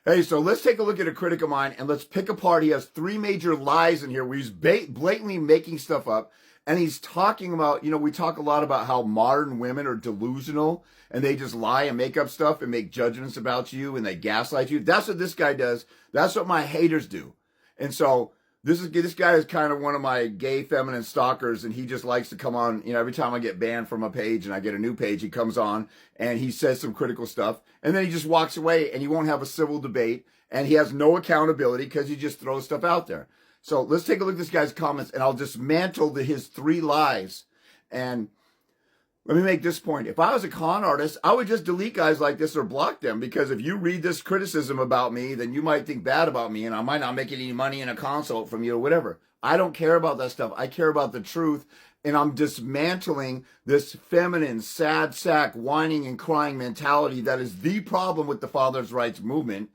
Hey, so let's take a look at a critic of mine and let's pick apart. He has three major lies in here where he's blatantly making stuff up. And he's talking about, we talk a lot about how modern women are delusional and they just lie and make up stuff and make judgments about you and they gaslight you. That's what this guy does. That's what my haters do. And so this guy is kind of one of my gay feminine stalkers, and he just likes to come on, every time I get banned from a page and I get a new page, he comes on and he says some critical stuff and then he just walks away and he won't have a civil debate and he has no accountability because he just throws stuff out there. So let's take a look at this guy's comments and I'll dismantle his three lies. And let me make this point. If I was a con artist, I would just delete guys like this or block them, because if you read this criticism about me, then you might think bad about me and I might not make any money in a consult from you or whatever. I don't care about that stuff. I care about the truth, and I'm dismantling this feminine, sad sack, whining and crying mentality that is the problem with the father's rights movement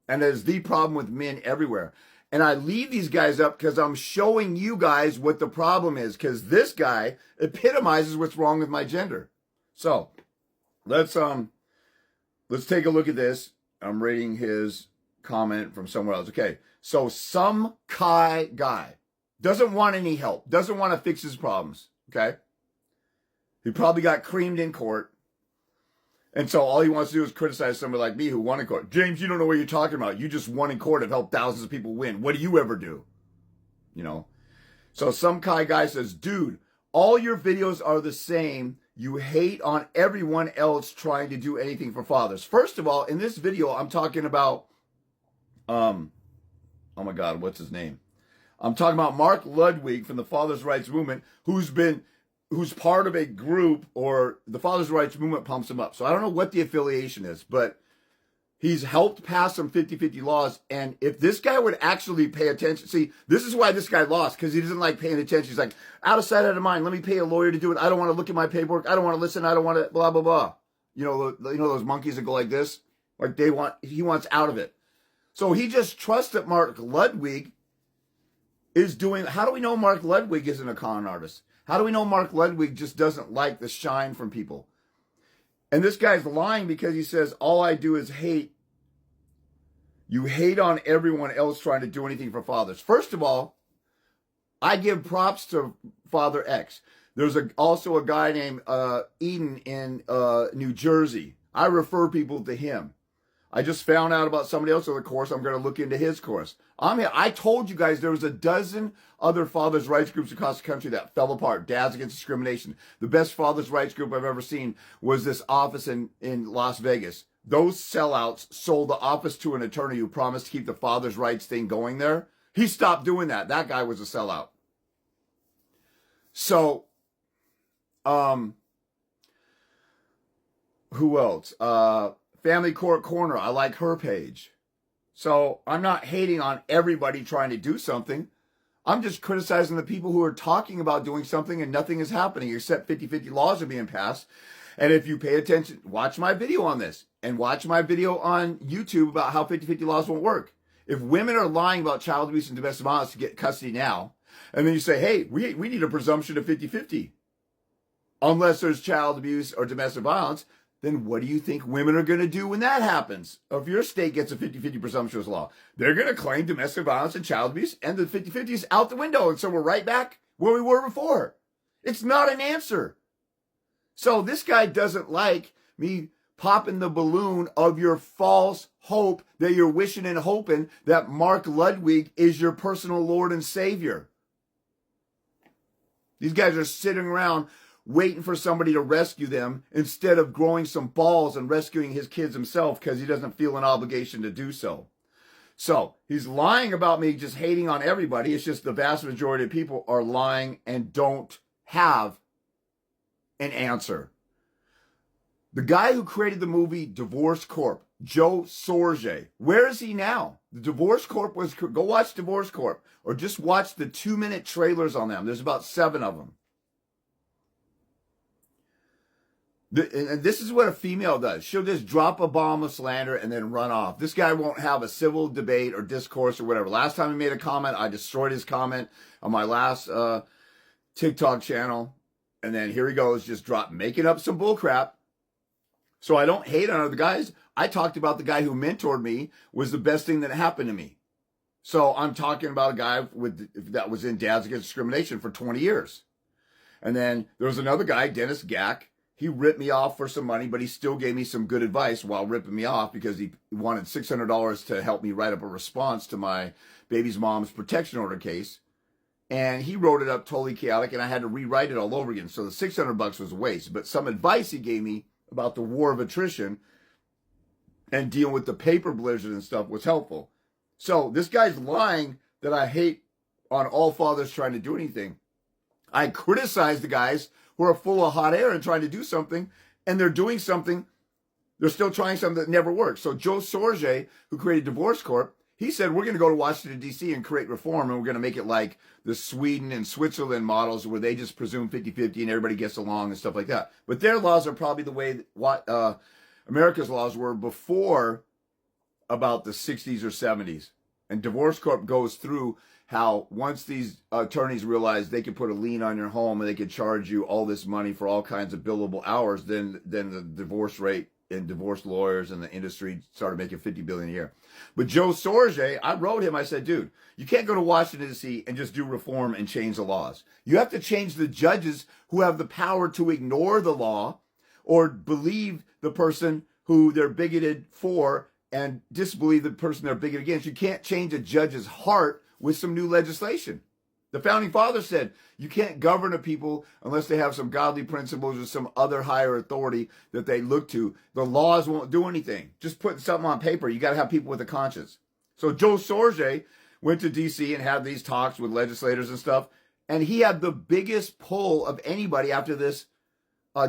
and that is the problem with men everywhere. And I leave these guys up because I'm showing you guys what the problem is, because this guy epitomizes what's wrong with my gender. So let's take a look at this. I'm reading his comment from somewhere else. Okay, so some guy doesn't want any help, doesn't want to fix his problems. Okay, he probably got creamed in court. And so all he wants to do is criticize somebody like me who won in court. James, you don't know what you're talking about. You just won in court and helped thousands of people win. What do you ever do? So some guy says, dude, all your videos are the same. You hate on everyone else trying to do anything for fathers. First of all, in this video, I'm talking about, oh my God, what's his name? I'm talking about Mark Ludwig from the Father's Rights Movement, who's part of a group, or the Father's Rights Movement pumps him up. So I don't know what the affiliation is, but he's helped pass some 50-50 laws. And if this guy would actually pay attention, see, this is why this guy lost, because he doesn't like paying attention. He's like, out of sight, out of mind. Let me pay a lawyer to do it. I don't want to look at my paperwork. I don't want to listen. I don't want to blah, blah, blah. You know those monkeys that go like this? Like he wants out of it. So he just trusts that Mark Ludwig is doing. How do we know Mark Ludwig isn't a con artist? How do we know Mark Ludwig just doesn't like the shine from people? And this guy's lying because he says, all I do is hate. You hate on everyone else trying to do anything for fathers. First of all, I give props to Father X. There's also a guy named Eden in New Jersey. I refer people to him. I just found out about somebody else on the course. I'm going to look into his course. I told you guys there was a dozen other fathers' rights groups across the country that fell apart. Dads Against Discrimination. The best fathers' rights group I've ever seen was this office in Las Vegas. Those sellouts sold the office to an attorney who promised to keep the fathers' rights thing going there. He stopped doing that. That guy was a sellout. So, who else? Family Court Corner. I like her page. So I'm not hating on everybody trying to do something. I'm just criticizing the people who are talking about doing something and nothing is happening except 50-50 laws are being passed. And if you pay attention, watch my video on this and watch my video on YouTube about how 50-50 laws won't work. If women are lying about child abuse and domestic violence to get custody now, and then you say, hey, we need a presumption of 50-50, unless there's child abuse or domestic violence, then what do you think women are going to do when that happens? If your state gets a 50-50 presumptuous law, they're going to claim domestic violence and child abuse, and the 50-50 is out the window. And so we're right back where we were before. It's not an answer. So this guy doesn't like me popping the balloon of your false hope that you're wishing and hoping that Mark Ludwig is your personal Lord and Savior. These guys are sitting around waiting for somebody to rescue them instead of growing some balls and rescuing his kids himself because he doesn't feel an obligation to do so. So he's lying about me just hating on everybody. It's just the vast majority of people are lying and don't have an answer. The guy who created the movie Divorce Corp, Joe Sorge, where is he now? The Divorce Corp go watch Divorce Corp or just watch the 2-minute trailers on them. There's about 7 of them. And this is what a female does. She'll just drop a bomb of slander and then run off. This guy won't have a civil debate or discourse or whatever. Last time he made a comment, I destroyed his comment on my last TikTok channel. And then here he goes, just making up some bull crap. So I don't hate on other guys. I talked about the guy who mentored me was the best thing that happened to me. So I'm talking about a guy that was in Dads Against Discrimination for 20 years. And then there was another guy, Dennis Gack. He ripped me off for some money, but he still gave me some good advice while ripping me off because he wanted $600 to help me write up a response to my baby's mom's protection order case. And he wrote it up totally chaotic, and I had to rewrite it all over again. So the $600 was a waste. But some advice he gave me about the war of attrition and dealing with the paper blizzard and stuff was helpful. So this guy's lying that I hate on all fathers trying to do anything. I criticize the guys who are full of hot air and trying to do something, and they're doing something. They're still trying something that never works. So Joe Sorge, who created Divorce Corp, he said, we're going to go to Washington, D.C. and create reform, and we're going to make it like the Sweden and Switzerland models where they just presume 50-50 and everybody gets along and stuff like that. But their laws are probably the way what America's laws were before about the 60s or 70s. And Divorce Corp goes through how once these attorneys realize they could put a lien on your home and they could charge you all this money for all kinds of billable hours, then the divorce rate and divorce lawyers and the industry started making $50 billion a year. But Joe Sorge, I wrote him, I said, dude, you can't go to Washington, D.C. and just do reform and change the laws. You have to change the judges who have the power to ignore the law or believe the person who they're bigoted for and disbelieve the person they're bigoted against. You can't change a judge's heart with some new legislation. The founding fathers said you can't govern a people unless they have some godly principles or some other higher authority that they look to. The laws won't do anything. Just putting something on paper, you got to have people with a conscience. So Joe Sorge went to D.C. and had these talks with legislators and stuff, and he had the biggest pull of anybody after this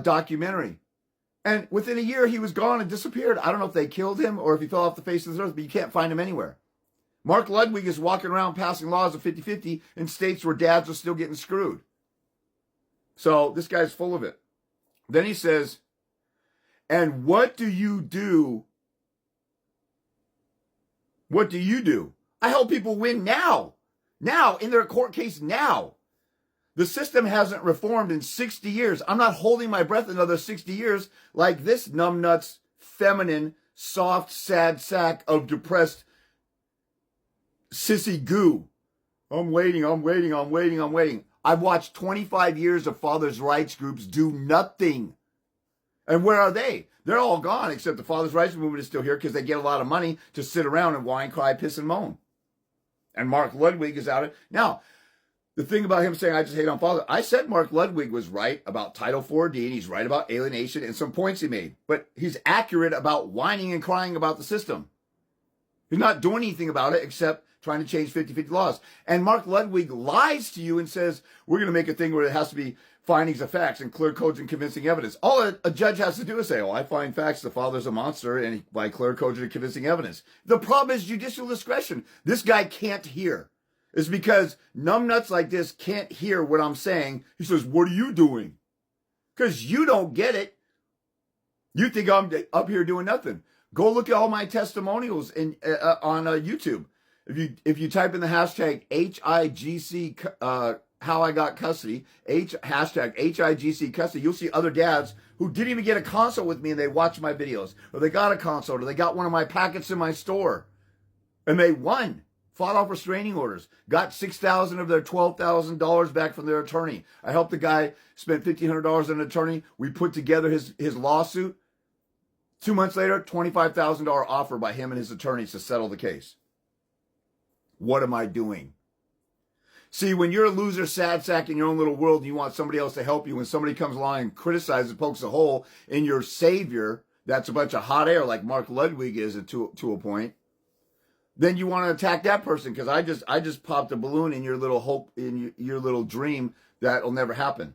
documentary. And within a year, he was gone and disappeared. I don't know if they killed him or if he fell off the face of the earth, but you can't find him anywhere. Mark Ludwig is walking around passing laws of 50-50 in states where dads are still getting screwed. So this guy's full of it. Then he says, and what do you do? What do you do? I help people win now. Now, in their court case now. The system hasn't reformed in 60 years. I'm not holding my breath another 60 years like this numbnuts, feminine, soft, sad sack of depressed sissy goo. I'm waiting. I've watched 25 years of fathers' rights groups do nothing. And where are they? They're all gone, except the fathers' rights movement is still here because they get a lot of money to sit around and whine, cry, piss, and moan. And Mark Ludwig is out. Now, the thing about him saying, I just hate on father, I said Mark Ludwig was right about Title 4D, and he's right about alienation and some points he made. But he's accurate about whining and crying about the system. He's not doing anything about it except trying to change 50-50 laws. And Mark Ludwig lies to you and says, we're going to make a thing where it has to be findings of facts and clear, cogent, convincing evidence. All a judge has to do is say, oh, I find facts, the father's a monster, and by clear, cogent, and convincing evidence. The problem is judicial discretion. This guy can't hear. It's because numbnuts like this can't hear what I'm saying. He says, what are you doing? Because you don't get it. You think I'm up here doing nothing. Go look at all my testimonials on YouTube. If you type in the hashtag HIGC, how I got custody, hashtag HIGC custody, you'll see other dads who didn't even get a consult with me and they watched my videos. Or they got a consult, or they got one of my packets in my store. And they won. Fought off restraining orders, got $6,000 of their $12,000 back from their attorney. I helped the guy, spent $1,500 on an attorney. We put together his lawsuit. 2 months later, $25,000 offer by him and his attorneys to settle the case. What am I doing? See, when you're a loser, sad sack in your own little world and you want somebody else to help you, when somebody comes along and criticizes, pokes a hole in your savior, that's a bunch of hot air like Mark Ludwig is to a point, then you want to attack that person because I just popped a balloon in your little hope, in your little dream that'll never happen.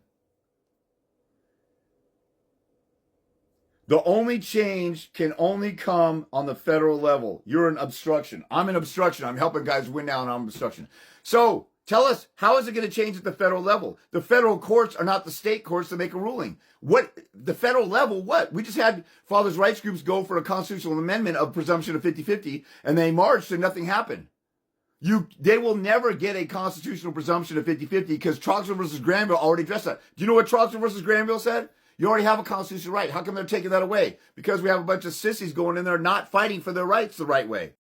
The only change can only come on the federal level. You're an obstruction. I'm an obstruction. I'm helping guys win now and I'm an obstruction. So tell us, how is it going to change at the federal level? The federal courts are not the state courts to make a ruling. What, the federal level, what? We just had fathers' rights groups go for a constitutional amendment of presumption of 50-50 and they marched and nothing happened. They will never get a constitutional presumption of 50-50 because Troxel versus Granville already addressed that. Do you know what Troxel versus Granville said? You already have a constitutional right. How come they're taking that away? Because we have a bunch of sissies going in there not fighting for their rights the right way.